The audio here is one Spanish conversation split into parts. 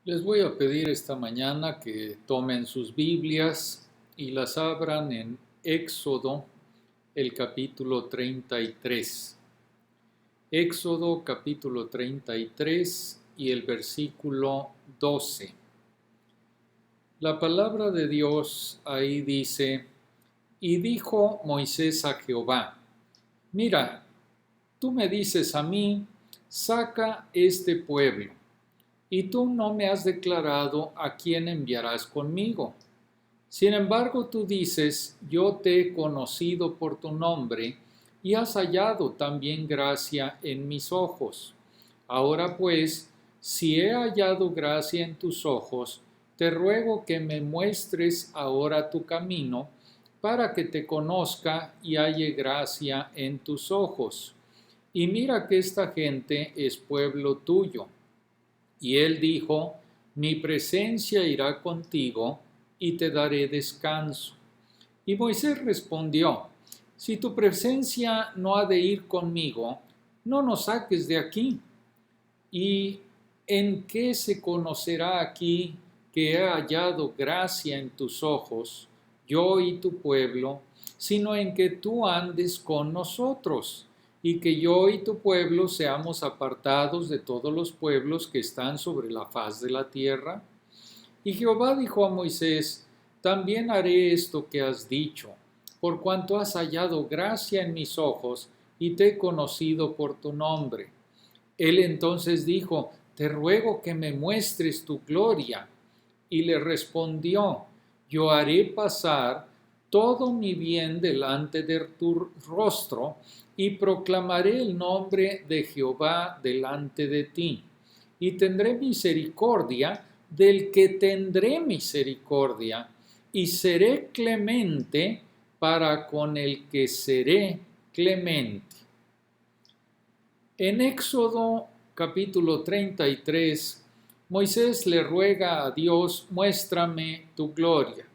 Les voy a pedir esta mañana que tomen sus Biblias y las abran en Éxodo, el capítulo 33. Éxodo capítulo 33 y el versículo 12. La palabra de Dios ahí dice: Y dijo Moisés a Jehová: Mira, tú me dices a mí, saca este pueblo, y tú no me has declarado a quién enviarás conmigo. Sin embargo, tú dices: yo te he conocido por tu nombre, y has hallado también gracia en mis ojos. Ahora pues, si he hallado gracia en tus ojos, te ruego que me muestres ahora tu camino, para que te conozca y halle gracia en tus ojos. Y mira que esta gente es pueblo tuyo. Y él dijo: Mi presencia irá contigo y te daré descanso. Y Moisés respondió: Si tu presencia no ha de ir conmigo, no nos saques de aquí. ¿Y en qué se conocerá aquí que he hallado gracia en tus ojos, yo y tu pueblo, sino en que tú andes con nosotros, y que yo y tu pueblo seamos apartados de todos los pueblos que están sobre la faz de la tierra? Y Jehová dijo a Moisés: También haré esto que has dicho, por cuanto has hallado gracia en mis ojos, y te he conocido por tu nombre. Él entonces dijo: Te ruego que me muestres tu gloria. Y le respondió: Yo haré pasar todo mi bien delante de tu rostro, y proclamaré el nombre de Jehová delante de ti. Y tendré misericordia del que tendré misericordia, y seré clemente para con el que seré clemente. En Éxodo capítulo 33, Moisés le ruega a Dios: muéstrame tu gloria.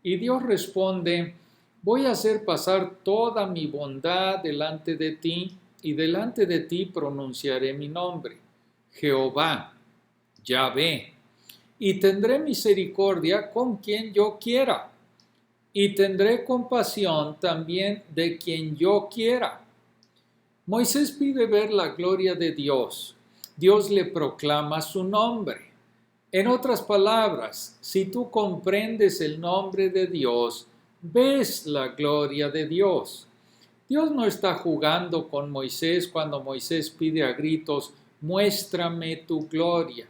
Y Dios responde: voy a hacer pasar toda mi bondad delante de ti, y delante de ti pronunciaré mi nombre, Jehová, Yahvé, y tendré misericordia con quien yo quiera, y tendré compasión también de quien yo quiera. Moisés pide ver la gloria de Dios. Dios le proclama su nombre. En otras palabras, si tú comprendes el nombre de Dios, ves la gloria de Dios. Dios no está jugando con Moisés cuando Moisés pide a gritos: muéstrame tu gloria.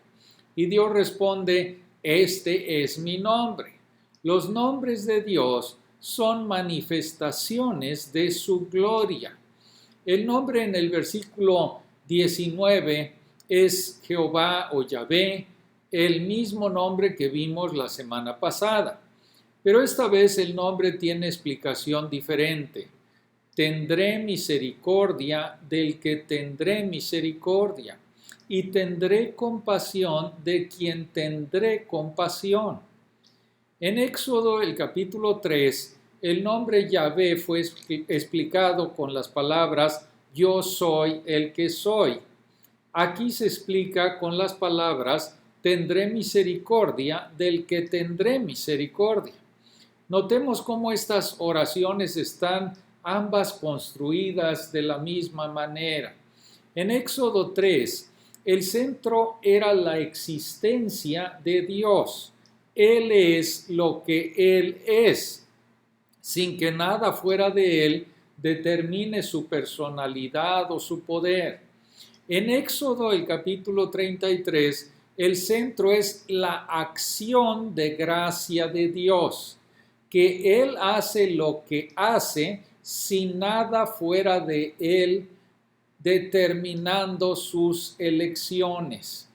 Y Dios responde: este es mi nombre. Los nombres de Dios son manifestaciones de su gloria. El nombre en el versículo 19 es Jehová o Yahvé, el mismo nombre que vimos la semana pasada. Pero esta vez el nombre tiene explicación diferente. Tendré misericordia del que tendré misericordia, y tendré compasión de quien tendré compasión. En Éxodo el capítulo 3, el nombre Yahvé fue explicado con las palabras: yo soy el que soy. Aquí se explica con las palabras: tendré misericordia del que tendré misericordia. Notemos cómo estas oraciones están ambas construidas de la misma manera. En Éxodo 3, el centro era la existencia de Dios. Él es lo que Él es, sin que nada fuera de Él determine su personalidad o su poder. En Éxodo, el capítulo 33, el centro es la acción de gracia de Dios, que Él hace lo que hace sin nada fuera de Él determinando sus elecciones.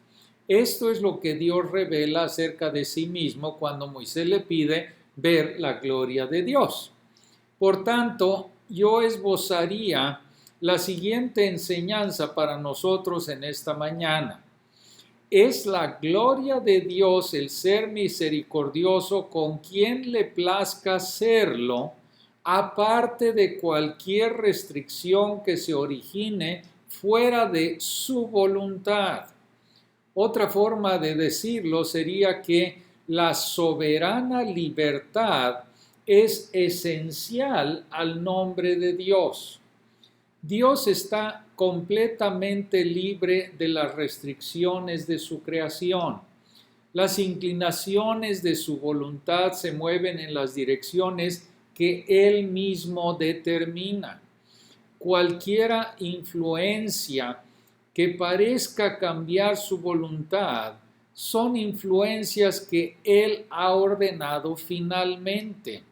Esto es lo que Dios revela acerca de sí mismo cuando Moisés le pide ver la gloria de Dios. Por tanto, yo esbozaría la siguiente enseñanza para nosotros en esta mañana. Es la gloria de Dios el ser misericordioso con quien le plazca serlo, aparte de cualquier restricción que se origine fuera de su voluntad. Otra forma de decirlo sería que la soberana libertad es esencial al nombre de Dios. Dios está completamente libre de las restricciones de su creación. Las inclinaciones de su voluntad se mueven en las direcciones que Él mismo determina. Cualquier influencia que parezca cambiar su voluntad son influencias que Él ha ordenado finalmente.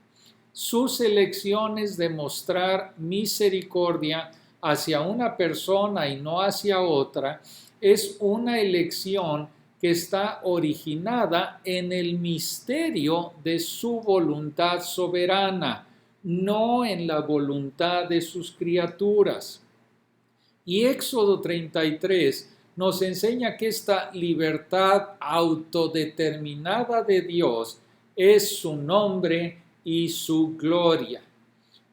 Sus elecciones de mostrar misericordia hacia una persona y no hacia otra es una elección que está originada en el misterio de su voluntad soberana, no en la voluntad de sus criaturas. Y Éxodo 33 nos enseña que esta libertad autodeterminada de Dios es su nombre y su gloria.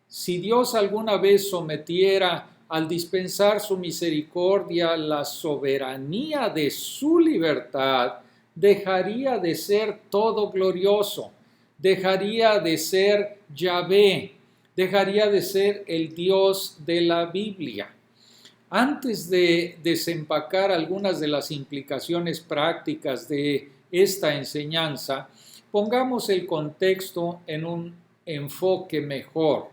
Si Dios alguna vez sometiera al dispensar su misericordia la soberanía de su libertad, dejaría de ser todo glorioso, dejaría de ser Yahvé, dejaría de ser el Dios de la Biblia. Antes de desempacar algunas de las implicaciones prácticas de esta enseñanza, pongamos el contexto en un enfoque mejor.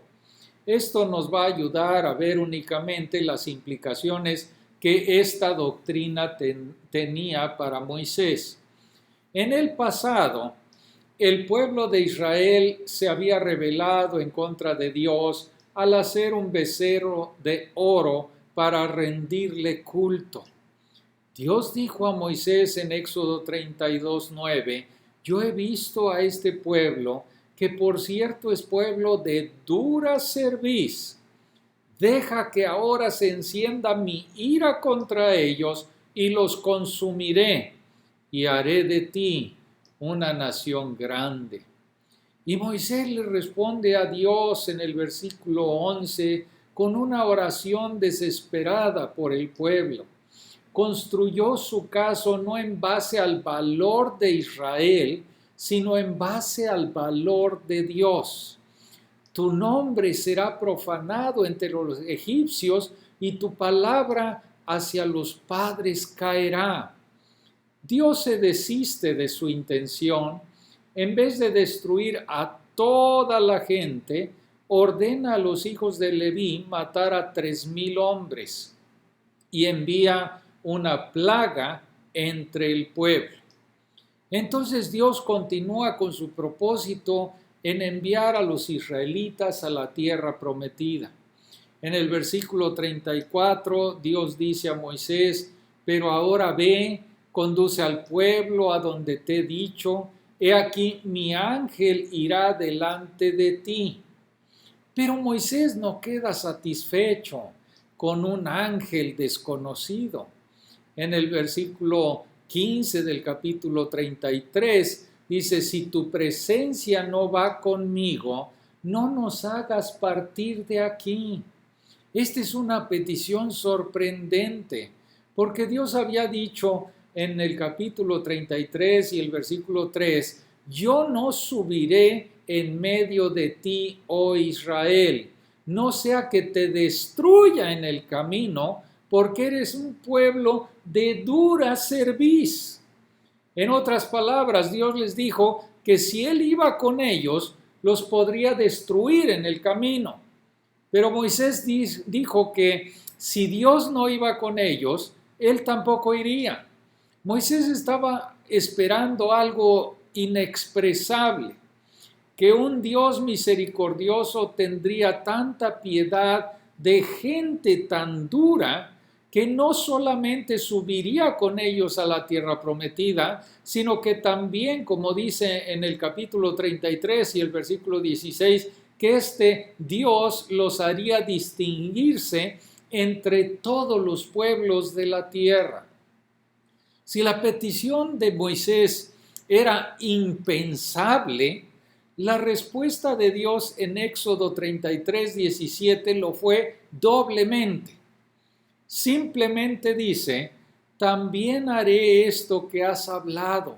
Esto nos va a ayudar a ver únicamente las implicaciones que esta doctrina tenía para Moisés. En el pasado, el pueblo de Israel se había rebelado en contra de Dios al hacer un becerro de oro para rendirle culto. Dios dijo a Moisés en Éxodo 32:9, yo he visto a este pueblo, que por cierto es pueblo de dura cerviz. Deja que ahora se encienda mi ira contra ellos y los consumiré, y haré de ti una nación grande. Y Moisés le responde a Dios en el versículo 11 con una oración desesperada por el pueblo. Construyó su caso no en base al valor de Israel, sino en base al valor de Dios. Tu nombre será profanado entre los egipcios y tu palabra hacia los padres caerá. Dios se desiste de su intención. En vez de destruir a toda la gente, ordena a los hijos de Leví matar a 3,000 hombres y envía una plaga entre el pueblo. Entonces Dios continúa con su propósito en enviar a los israelitas a la tierra prometida. En el versículo 34, Dios dice a Moisés, pero ahora ve, conduce al pueblo a donde te he dicho, he aquí mi ángel irá delante de ti. Pero Moisés no queda satisfecho con un ángel desconocido. En el versículo 15 del capítulo 33 dice, si tu presencia no va conmigo, no nos hagas partir de aquí. Esta es una petición sorprendente, porque Dios había dicho en el capítulo 33 y el versículo 3, yo no subiré en medio de ti, oh Israel, no sea que te destruya en el camino, porque eres un pueblo de dura cerviz. En otras palabras, Dios les dijo que si Él iba con ellos, los podría destruir en el camino. Pero Moisés dijo que si Dios no iba con ellos, Él tampoco iría. Moisés estaba esperando algo inexpresable, que un Dios misericordioso tendría tanta piedad de gente tan dura que no solamente subiría con ellos a la tierra prometida, sino que también, como dice en el capítulo 33 y el versículo 16, que este Dios los haría distinguirse entre todos los pueblos de la tierra. Si la petición de Moisés era impensable, la respuesta de Dios en Éxodo 33, 17 lo fue doblemente. Simplemente dice, también haré esto que has hablado,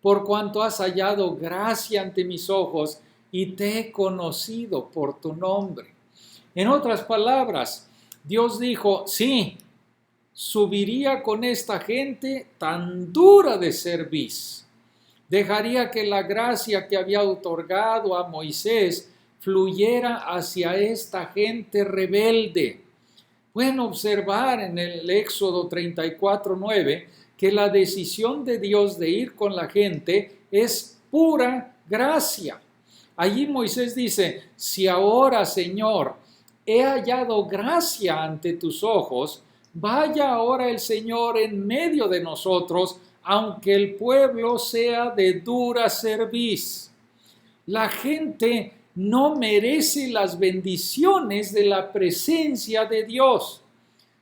por cuanto has hallado gracia ante mis ojos y te he conocido por tu nombre. En otras palabras, Dios dijo, sí, subiría con esta gente tan dura de cerviz. Dejaría que la gracia que había otorgado a Moisés fluyera hacia esta gente rebelde. Pueden observar en el Éxodo 34:9 que la decisión de Dios de ir con la gente es pura gracia. Allí Moisés dice, si ahora, Señor, he hallado gracia ante tus ojos, vaya ahora el Señor en medio de nosotros, aunque el pueblo sea de dura cerviz. La gente no merece las bendiciones de la presencia de Dios.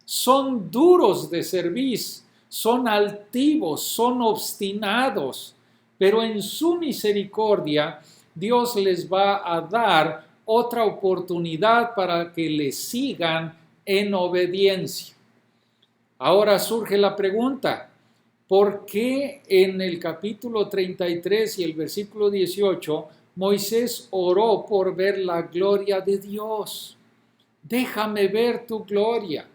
Son duros de cerviz, son altivos, son obstinados, pero en su misericordia Dios les va a dar otra oportunidad para que le sigan en obediencia. Ahora surge la pregunta, ¿por qué en el capítulo 33 y el versículo 18 Moisés oró por ver la gloria de Dios? Déjame ver tu gloria.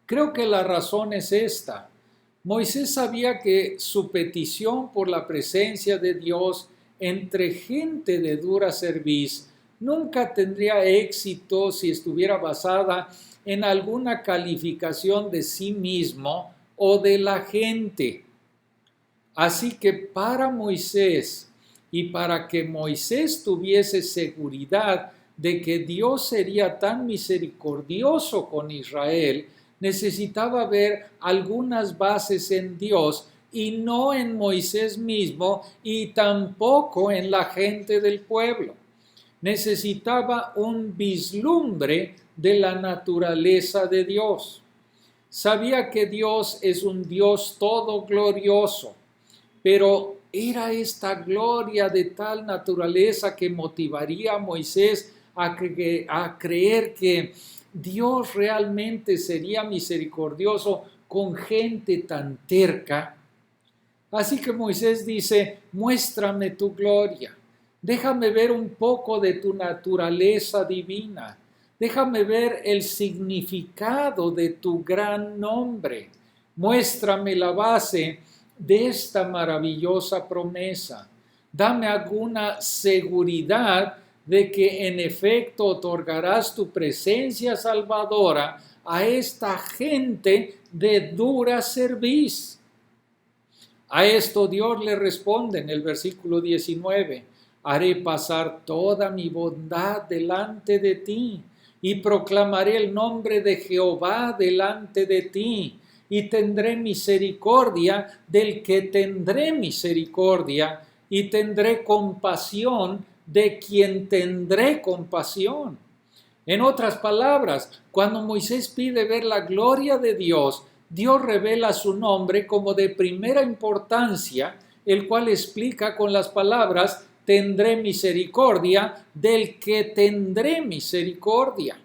Creo que la razón es esta. Moisés sabía que su petición por la presencia de Dios entre gente de dura cerviz nunca tendría éxito si estuviera basada en alguna calificación de sí mismo o de la gente. Así que para Moisés y para que Moisés tuviese seguridad de que Dios sería tan misericordioso con Israel, necesitaba ver algunas bases en Dios y no en Moisés mismo y tampoco en la gente del pueblo. Necesitaba un vislumbre de la naturaleza de Dios. Sabía que Dios es un Dios todo glorioso, pero era esta gloria de tal naturaleza que motivaría a Moisés a creer que Dios realmente sería misericordioso con gente tan terca. Así que Moisés dice, muéstrame tu gloria, déjame ver un poco de tu naturaleza divina, déjame ver el significado de tu gran nombre, muéstrame la base de esta maravillosa promesa, dame alguna seguridad de que en efecto otorgarás tu presencia salvadora a esta gente de dura cerviz. A esto Dios le responde en el versículo 19, haré pasar toda mi bondad delante de ti y proclamaré el nombre de Jehová delante de ti y tendré misericordia del que tendré misericordia y tendré compasión de quien tendré compasión. En otras palabras, cuando Moisés pide ver la gloria de Dios, Dios revela su nombre como de primera importancia, el cual explica con las palabras, tendré misericordia del que tendré misericordia.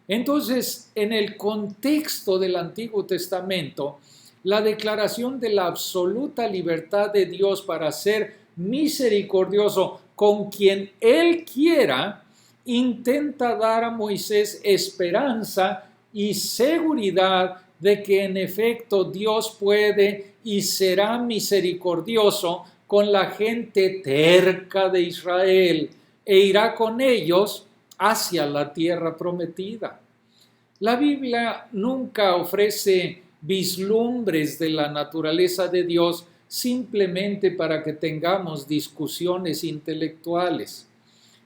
Entonces, en el contexto del Antiguo Testamento, la declaración de la absoluta libertad de Dios para ser misericordioso con quien Él quiera, intenta dar a Moisés esperanza y seguridad de que en efecto Dios puede y será misericordioso con la gente terca de Israel e irá con ellos hacia la tierra prometida. La Biblia nunca ofrece vislumbres de la naturaleza de Dios simplemente para que tengamos discusiones intelectuales.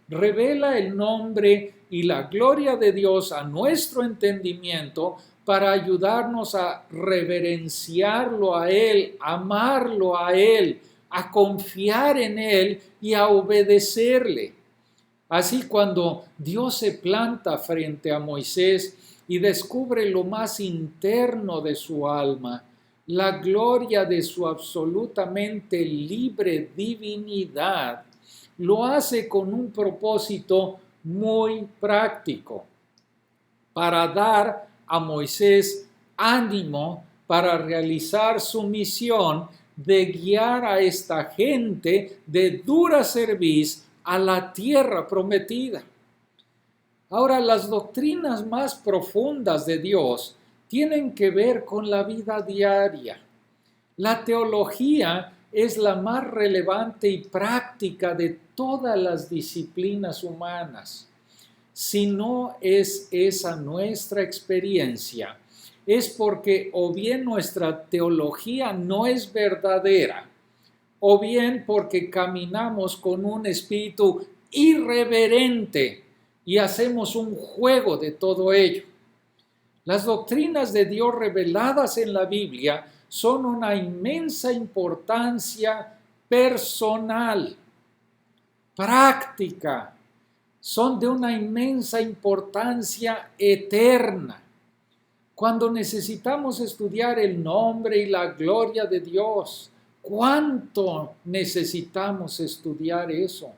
Revela el nombre y la gloria de Dios a nuestro entendimiento para ayudarnos a reverenciarlo a Él, amarlo a Él, a confiar en Él y a obedecerle. Así cuando Dios se planta frente a Moisés y descubre lo más interno de su alma, la gloria de su absolutamente libre divinidad, lo hace con un propósito muy práctico, para dar a Moisés ánimo para realizar su misión de guiar a esta gente de dura cerviz a la tierra prometida. Ahora, las doctrinas más profundas de Dios tienen que ver con la vida diaria. La teología es la más relevante y práctica de todas las disciplinas humanas. Si no es esa nuestra experiencia, es porque o bien nuestra teología no es verdadera, o bien porque caminamos con un espíritu irreverente y hacemos un juego de todo ello. Las doctrinas de Dios reveladas en la Biblia son una inmensa importancia personal, práctica, son de una inmensa importancia eterna. Cuando necesitamos estudiar el nombre y la gloria de Dios, ¿cuánto necesitamos estudiar eso?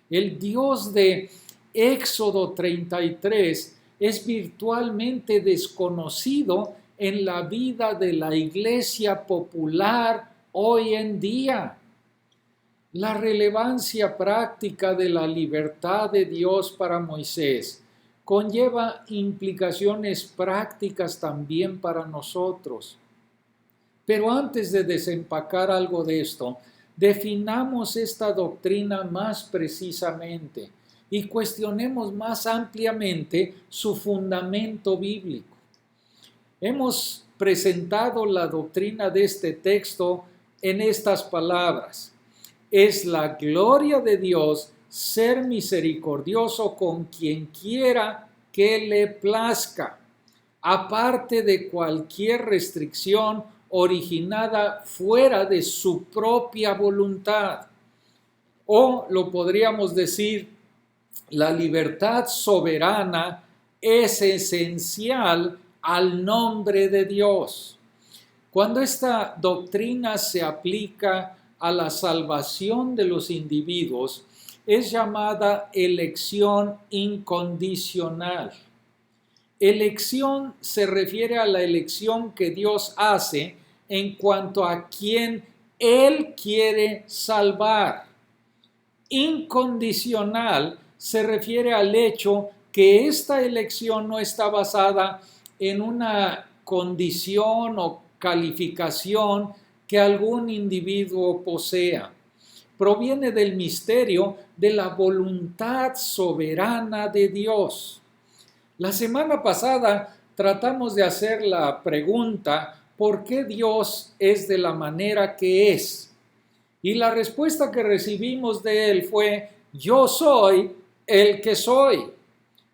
El Dios de Éxodo 33 es virtualmente desconocido en la vida de la iglesia popular hoy en día. La relevancia práctica de la libertad de Dios para Moisés conlleva implicaciones prácticas también para nosotros. Pero antes de desempacar algo de esto, definamos esta doctrina más precisamente y cuestionemos más ampliamente su fundamento bíblico. Hemos presentado la doctrina de este texto en estas palabras: es la gloria de Dios ser misericordioso con quien quiera que le plazca, aparte de cualquier restricción originada fuera de su propia voluntad. O lo podríamos decir, la libertad soberana es esencial al nombre de Dios. Cuando esta doctrina se aplica a la salvación de los individuos, es llamada elección incondicional. Elección se refiere a la elección que Dios hace en cuanto a quien Él quiere salvar. Incondicional se refiere al hecho que esta elección no está basada en una condición o calificación que algún individuo posea. Proviene del misterio de la voluntad soberana de Dios. La semana pasada tratamos de hacer la pregunta: ¿por qué Dios es de la manera que es? Y la respuesta que recibimos de él fue: yo soy el que soy.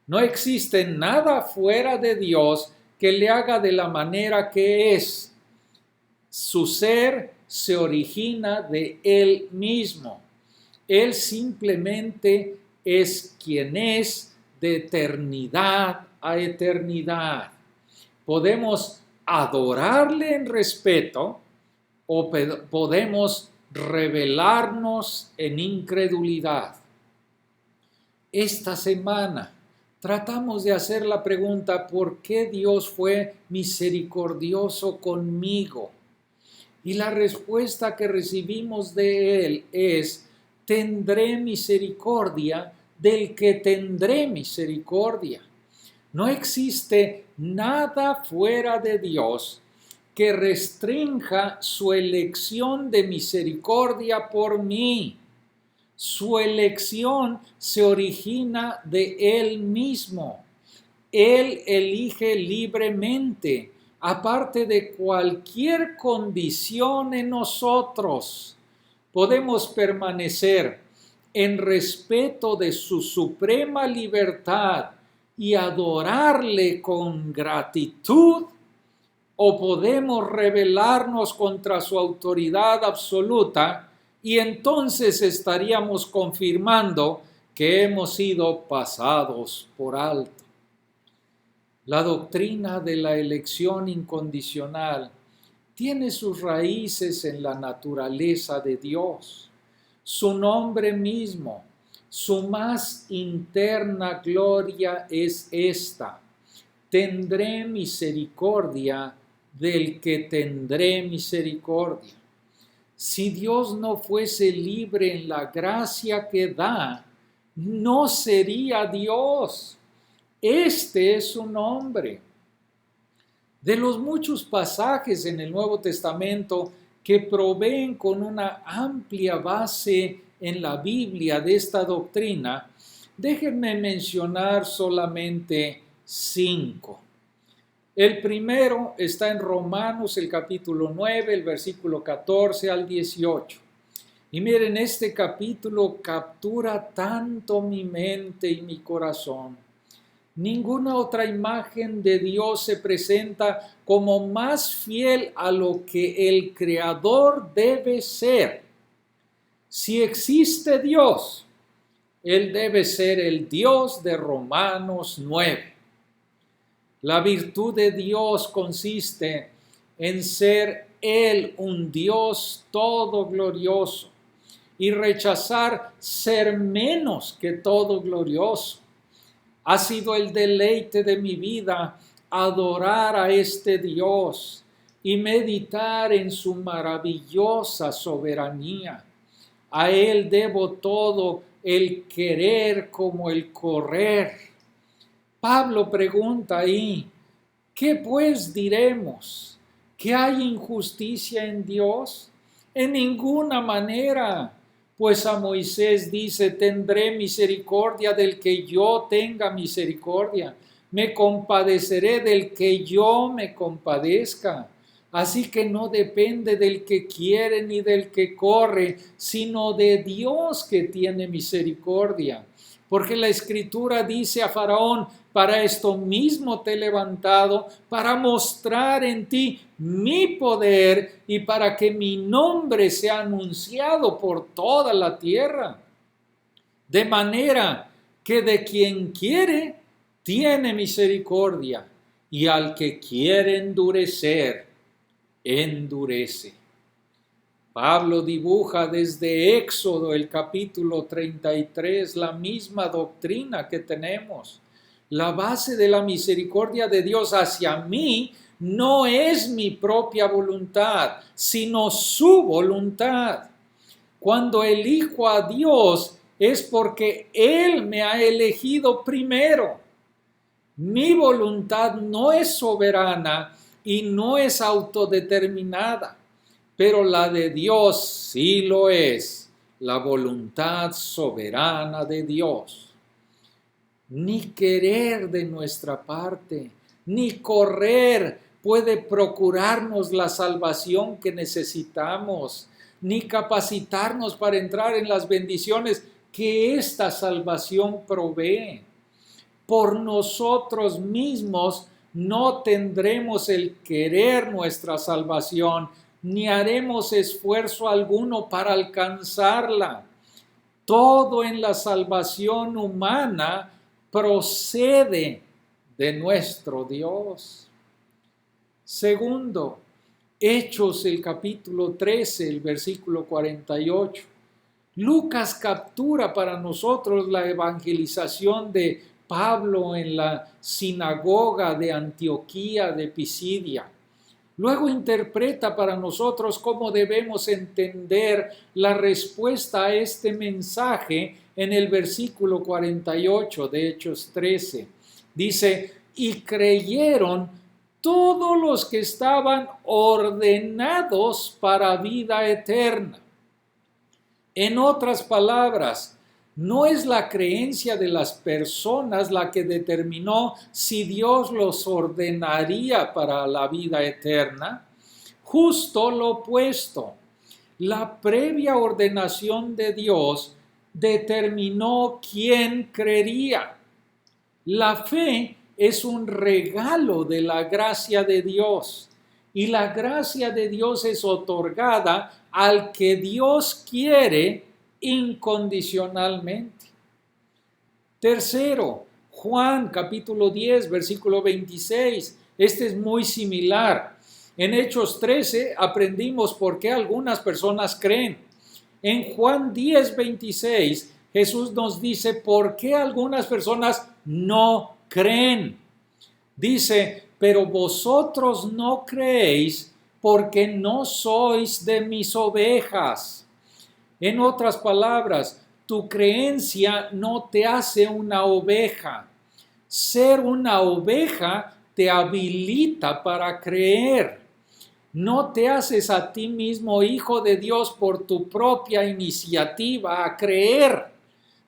No existe nada fuera de Dios que le haga de la manera que es. Su ser se origina de él mismo. Él simplemente es quien es de eternidad a eternidad. Podemos adorarle en respeto o podemos rebelarnos en incredulidad. Esta semana tratamos de hacer la pregunta: ¿por qué Dios fue misericordioso conmigo? Y la respuesta que recibimos de él es: tendré misericordia del que tendré misericordia. No existe nada fuera de Dios que restrinja su elección de misericordia por mí. Su elección se origina de Él mismo. Él elige libremente, aparte de cualquier condición en nosotros. Podemos permanecer en respeto de su suprema libertad y adorarle con gratitud, o podemos rebelarnos contra su autoridad absoluta y entonces estaríamos confirmando que hemos sido pasados por alto. La doctrina de la elección incondicional tiene sus raíces en la naturaleza de Dios. Su nombre mismo, su más interna gloria es esta: tendré misericordia del que tendré misericordia. Si Dios no fuese libre en la gracia que da, no sería Dios. Este es su nombre. De los muchos pasajes en el Nuevo Testamento que proveen con una amplia base en la Biblia de esta doctrina, déjenme mencionar solamente 5. El primero está en Romanos, el capítulo 9, el versículo 14 al 18. Y miren, este capítulo captura tanto mi mente y mi corazón. Ninguna otra imagen de Dios se presenta como más fiel a lo que el Creador debe ser. Si existe Dios, Él debe ser el Dios de Romanos 9. La virtud de Dios consiste en ser Él un Dios todo glorioso y rechazar ser menos que todo glorioso. Ha sido el deleite de mi vida adorar a este Dios y meditar en su maravillosa soberanía. A Él debo todo el querer como el correr. Pablo pregunta ahí, ¿qué pues diremos? ¿Que hay injusticia en Dios? En ninguna manera. Pues a Moisés dice, tendré misericordia del que yo tenga misericordia. Me compadeceré del que yo me compadezca. Así que no depende del que quiere ni del que corre, sino de Dios que tiene misericordia. Porque la Escritura dice a Faraón, para esto mismo te he levantado, para mostrar en ti mi poder y para que mi nombre sea anunciado por toda la tierra. De manera que de quien quiere, tiene misericordia, y al que quiere endurecer, endurece. Pablo dibuja desde Éxodo, el capítulo 33, la misma doctrina que tenemos. La base de la misericordia de Dios hacia mí no es mi propia voluntad, sino su voluntad. Cuando elijo a Dios es porque Él me ha elegido primero. Mi voluntad no es soberana y no es autodeterminada, pero la de Dios sí lo es, la voluntad soberana de Dios. Ni querer de nuestra parte, ni correr puede procurarnos la salvación que necesitamos, ni capacitarnos para entrar en las bendiciones que esta salvación provee. Por nosotros mismos no tendremos el querer nuestra salvación, ni haremos esfuerzo alguno para alcanzarla. Todo en la salvación humana procede de nuestro Dios. Segundo, Hechos, el capítulo 13, el versículo 48. Lucas captura para nosotros la evangelización de Pablo en la sinagoga de Antioquía de Pisidia. Luego interpreta para nosotros cómo debemos entender la respuesta a este mensaje en el versículo 48 de Hechos 13. Dice, y creyeron todos los que estaban ordenados para vida eterna. En otras palabras, no es la creencia de las personas la que determinó si Dios los ordenaría para la vida eterna. Justo lo opuesto. La previa ordenación de Dios determinó quién creería. La fe es un regalo de la gracia de Dios y la gracia de Dios es otorgada al que Dios quiere incondicionalmente. Tercero, Juan capítulo 10, versículo 26. Este es muy similar. En Hechos 13 aprendimos por qué algunas personas creen. En Juan 10, 26, Jesús nos dice por qué algunas personas no creen. Dice, pero vosotros no creéis porque no sois de mis ovejas. En otras palabras, tu creencia no te hace una oveja. Ser una oveja te habilita para creer. No te haces a ti mismo hijo de Dios por tu propia iniciativa a creer.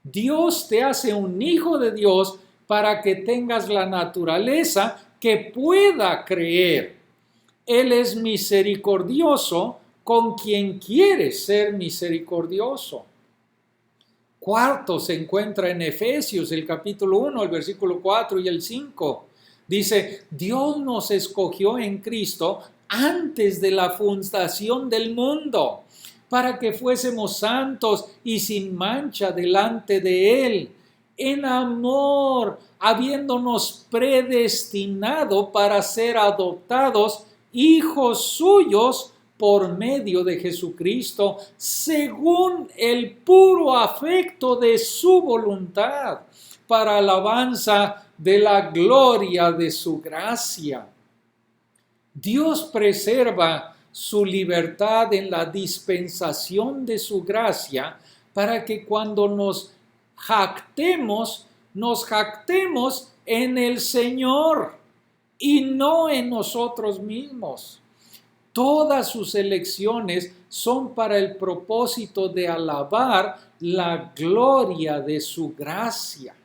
Dios te hace un hijo de Dios para que tengas la naturaleza que pueda creer. Él es misericordioso con quien quiere ser misericordioso. Cuarto se encuentra en Efesios, el capítulo 1, el versículo 4 y el 5. Dice, Dios nos escogió en Cristo antes de la fundación del mundo, para que fuésemos santos y sin mancha delante de Él, en amor, habiéndonos predestinado para ser adoptados hijos suyos por medio de Jesucristo, según el puro afecto de su voluntad, para alabanza de la gloria de su gracia. Dios preserva su libertad en la dispensación de su gracia para que cuando nos jactemos en el Señor y no en nosotros mismos. Todas sus elecciones son para el propósito de alabar la gloria de su gracia.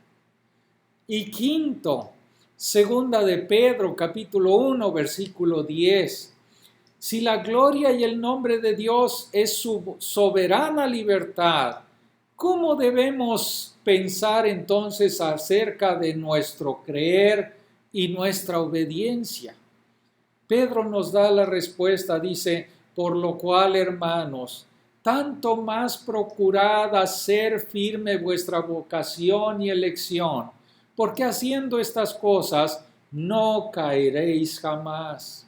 Y quinto, segunda de Pedro, capítulo 1, versículo 10. Si la gloria y el nombre de Dios es su soberana libertad, ¿cómo debemos pensar entonces acerca de nuestro creer y nuestra obediencia? Pedro nos da la respuesta, dice, por lo cual, hermanos, tanto más procurad hacer firme vuestra vocación y elección, porque haciendo estas cosas no caeréis jamás.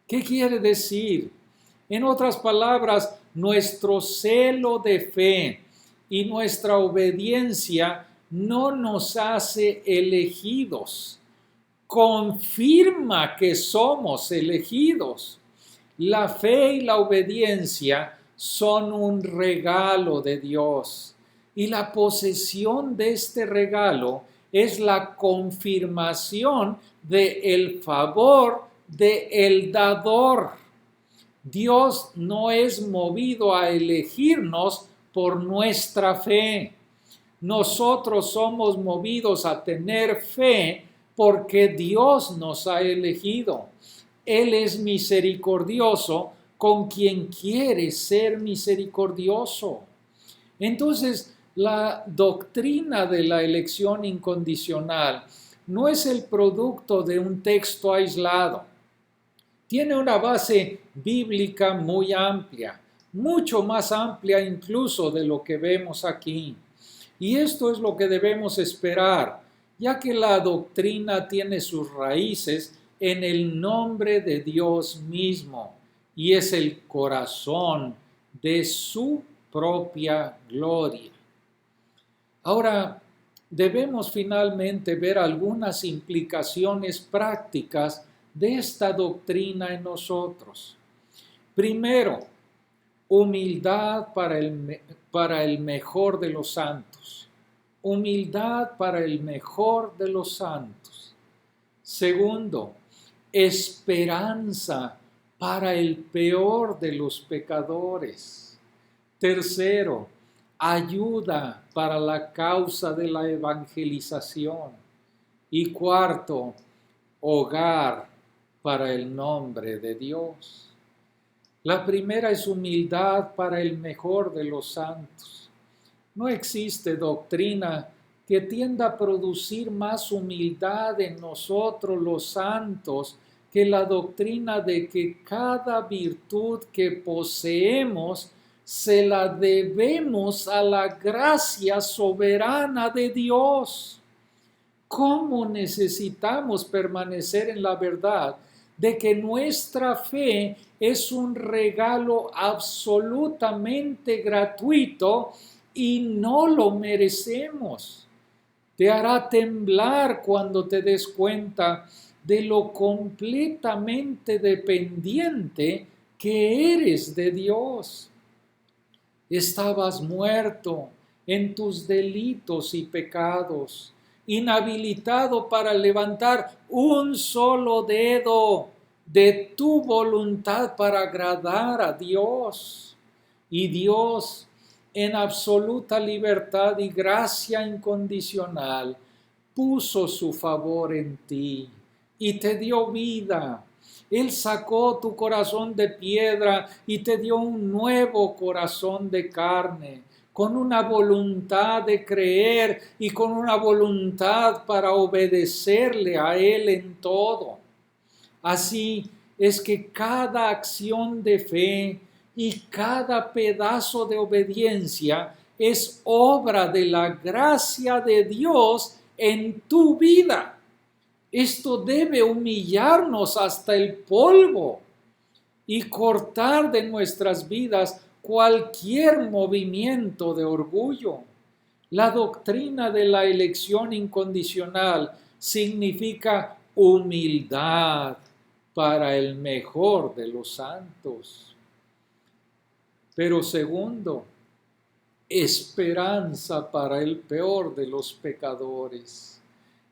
¿Qué quiere decir? En otras palabras, nuestro celo de fe y nuestra obediencia no nos hace elegidos. Confirma que somos elegidos. La fe y la obediencia son un regalo de Dios. Y la posesión de este regalo es la confirmación del favor del dador. Dios no es movido a elegirnos por nuestra fe. Nosotros somos movidos a tener fe porque Dios nos ha elegido. Él es misericordioso con quien quiere ser misericordioso. Entonces, la doctrina de la elección incondicional no es el producto de un texto aislado. Tiene una base bíblica muy amplia, mucho más amplia incluso de lo que vemos aquí. Y esto es lo que debemos esperar, ya que la doctrina tiene sus raíces en el nombre de Dios mismo y es el corazón de su propia gloria. Ahora, debemos finalmente ver algunas implicaciones prácticas de esta doctrina en nosotros. Primero, humildad para el mejor de los santos. Humildad para el mejor de los santos. Segundo, esperanza para el peor de los pecadores. Tercero, ayuda para la causa de la evangelización. Y cuarto, hogar para el nombre de Dios. La primera es humildad para el mejor de los santos. No existe doctrina que tienda a producir más humildad en nosotros los santos que la doctrina de que cada virtud que poseemos se la debemos a la gracia soberana de Dios. ¿Cómo necesitamos permanecer en la verdad de que nuestra fe es un regalo absolutamente gratuito y no lo merecemos? Te hará temblar cuando te des cuenta de lo completamente dependiente que eres de Dios. Estabas muerto en tus delitos y pecados, inhabilitado para levantar un solo dedo de tu voluntad para agradar a Dios. Y Dios, en absoluta libertad y gracia incondicional, puso su favor en ti y te dio vida. Él sacó tu corazón de piedra y te dio un nuevo corazón de carne, con una voluntad de creer y con una voluntad para obedecerle a Él en todo. Así es que cada acción de fe y cada pedazo de obediencia es obra de la gracia de Dios en tu vida. Esto debe humillarnos hasta el polvo y cortar de nuestras vidas cualquier movimiento de orgullo. La doctrina de la elección incondicional significa humildad para el mejor de los santos. Pero segundo, esperanza para el peor de los pecadores.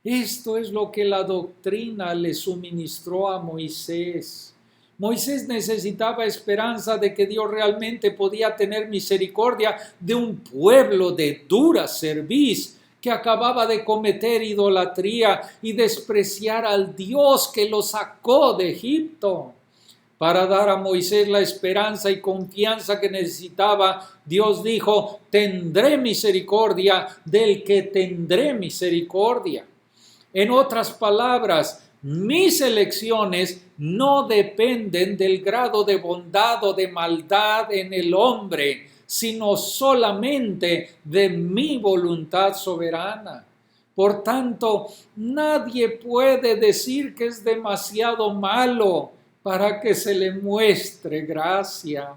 Esto es lo que la doctrina le suministró a Moisés. Moisés necesitaba esperanza de que Dios realmente podía tener misericordia de un pueblo de dura cerviz que acababa de cometer idolatría y despreciar al Dios que lo sacó de Egipto. Para dar a Moisés la esperanza y confianza que necesitaba, Dios dijo: tendré misericordia del que tendré misericordia. En otras palabras, mis elecciones no dependen del grado de bondad o de maldad en el hombre, sino solamente de mi voluntad soberana. Por tanto, nadie puede decir que es demasiado malo para que se le muestre gracia.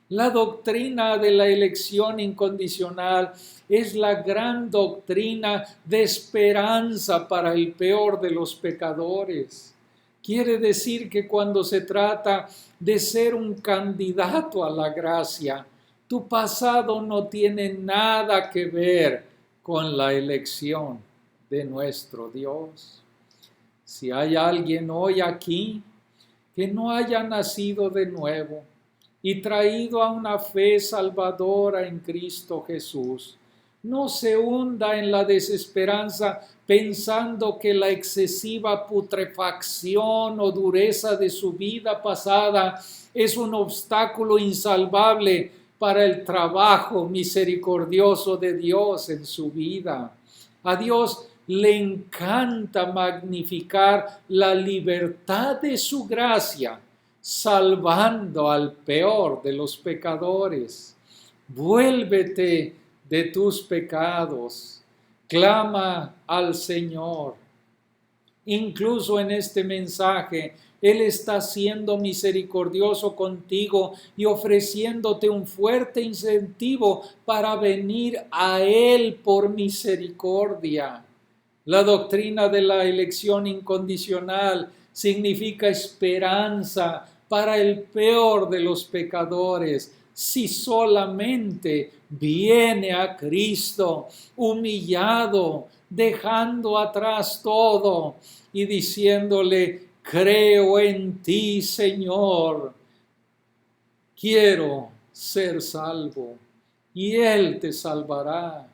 La doctrina de la elección incondicional es la gran doctrina de esperanza para el peor de los pecadores. Quiere decir que cuando se trata de ser un candidato a la gracia, tu pasado no tiene nada que ver con la elección de nuestro Dios. Si hay alguien hoy aquí que no haya nacido de nuevo y traído a una fe salvadora en Cristo Jesús, no se hunda en la desesperanza pensando que la excesiva putrefacción o dureza de su vida pasada es un obstáculo insalvable para el trabajo misericordioso de Dios en su vida. A Dios le encanta magnificar la libertad de su gracia, salvando al peor de los pecadores. Vuélvete de tus pecados, clama al Señor. Incluso en este mensaje, Él está siendo misericordioso contigo y ofreciéndote un fuerte incentivo para venir a Él por misericordia. La doctrina de la elección incondicional significa esperanza para el peor de los pecadores, si solamente viene a Cristo humillado, dejando atrás todo y diciéndole: creo en ti, Señor, quiero ser salvo, y Él te salvará.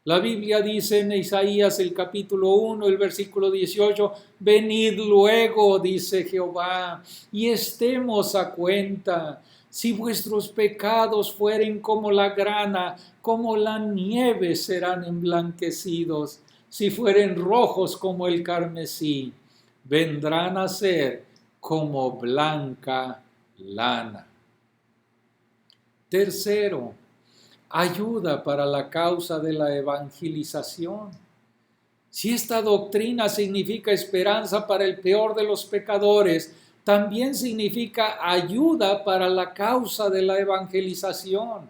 La Biblia dice en Isaías el capítulo 1, el versículo 18, venid luego, dice Jehová, y estemos a cuenta. Si vuestros pecados fueren como la grana, como la nieve serán emblanquecidos. Si fueren rojos como el carmesí, vendrán a ser como blanca lana. Tercero, ayuda para la causa de la evangelización. Si esta doctrina significa esperanza para el peor de los pecadores, también significa ayuda para la causa de la evangelización.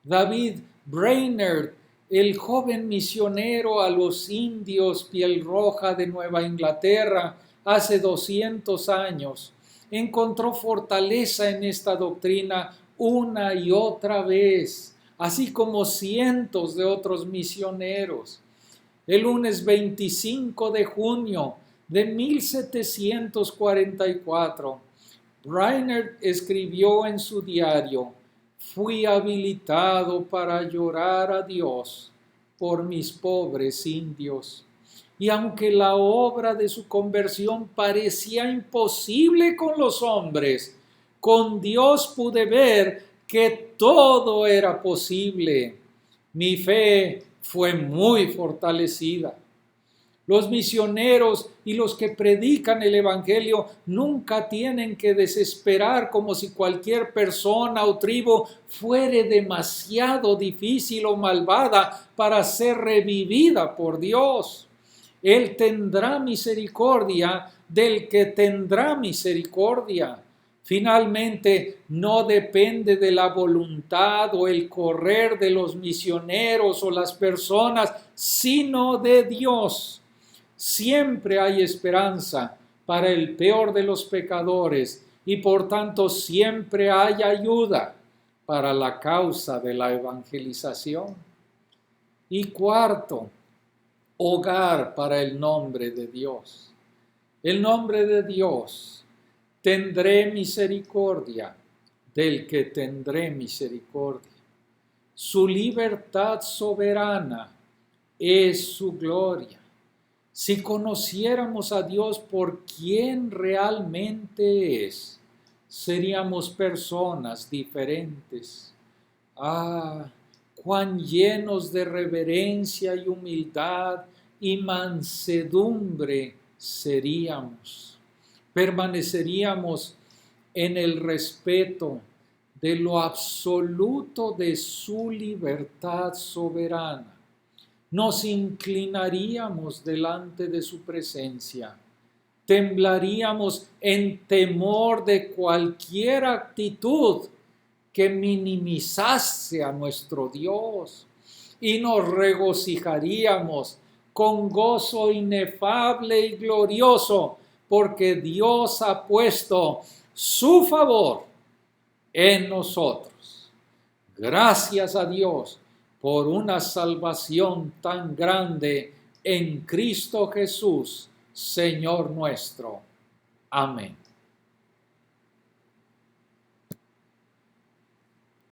David Brainerd, el joven misionero a los indios piel roja de Nueva Inglaterra, hace 200 años, encontró fortaleza en esta doctrina una y otra vez, así como cientos de otros misioneros. El lunes 25 de junio de 1744, Brainerd escribió en su diario: «Fui habilitado para llorar a Dios por mis pobres indios». Y aunque la obra de su conversión parecía imposible con los hombres, con Dios pude ver que todo era posible. Mi fe fue muy fortalecida. Los misioneros y los que predican el Evangelio nunca tienen que desesperar como si cualquier persona o tribu fuere demasiado difícil o malvada para ser revivida por Dios. Él tendrá misericordia del que tendrá misericordia. Finalmente, no depende de la voluntad o el correr de los misioneros o las personas, sino de Dios. Siempre hay esperanza para el peor de los pecadores y por tanto siempre hay ayuda para la causa de la evangelización. Y cuarto, hogar para el nombre de Dios. El nombre de Dios: tendré misericordia del que tendré misericordia. Su libertad soberana es su gloria. Si conociéramos a Dios por quien realmente es, seríamos personas diferentes. Ah, cuán llenos de reverencia y humildad y mansedumbre seríamos. Permaneceríamos en el respeto de lo absoluto de su libertad soberana. Nos inclinaríamos delante de su presencia. Temblaríamos en temor de cualquier actitud que minimizase a nuestro Dios, y nos regocijaríamos con gozo inefable y glorioso, porque Dios ha puesto su favor en nosotros. Gracias a Dios por una salvación tan grande en Cristo Jesús, Señor nuestro. Amén.